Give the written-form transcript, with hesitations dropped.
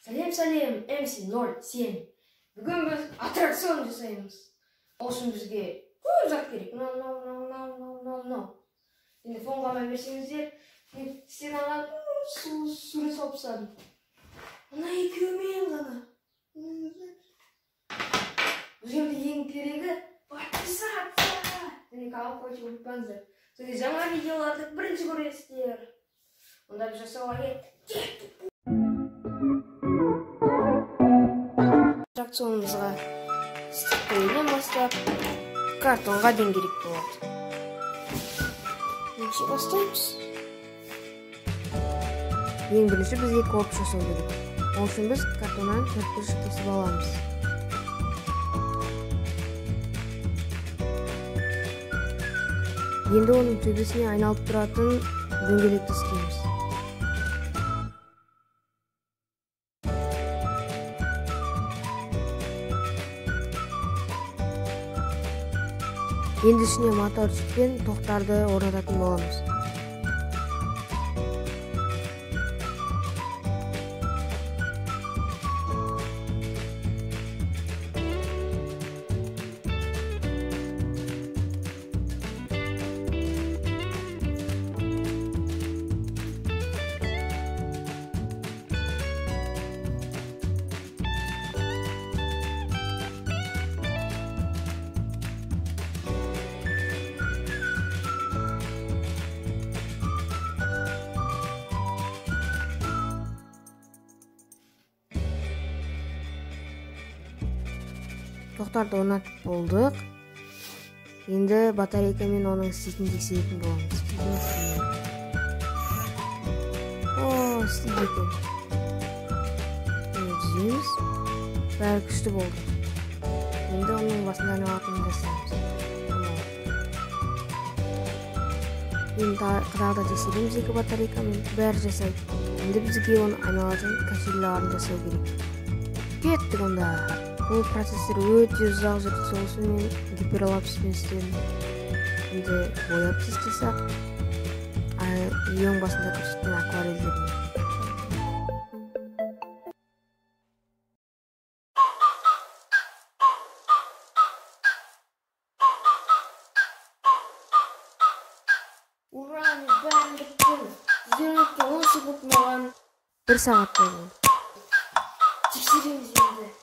Салем, MC07. Бүгін біз аттракцион жасаймыз. Ол үшін бізге көп зат керек. Енді фонға ала берсеңіздер, мен стенаға сурет салып тастадым. Мына екеуімен ғана. Бізге ең керегі подписаться. Және қалып қойып ұмытпаңыздар. Сонда жаңа видеоларды бірінші көресіздер. Онда біз жасауға кеттік. Аттракционымызға стиктерден бастап картонға дейін керек болады. Бірінші бастаймыз. Ең бірінші бізге корпус жасау керек. Ол үшін біз картоннан төрт кесіп аламыз. Енді оның төбесіне айналып тұратын дөңгелекті істейміз. Енді ішіне моторчик пен тоқтарды орнататын боламыз. Тоқтарды орнатып болдық. Енді батарейка мен оның істейтін тексеретін боламыз. Істейді екен. Түземіз. Бәрі күшті болды. Енді оның басында айналатынын жасаймыз. Енді қырағда тексереміз екі батарейкамен. Бәрі жасайды. Енді бізге оның айналатын кәшелілерін жасау керек. Кеттік онда. Бұл процессор өте ұзақ жүрді, сол үшін мен гиперлапспен істедім. Енді бояп тастасақ, ең басында көрсеткен акварельдерін. Ура, мен бәрін біттім. Сіздеріңізге 10 секунд маған 1 сағаттай болды. Тексереміз енді.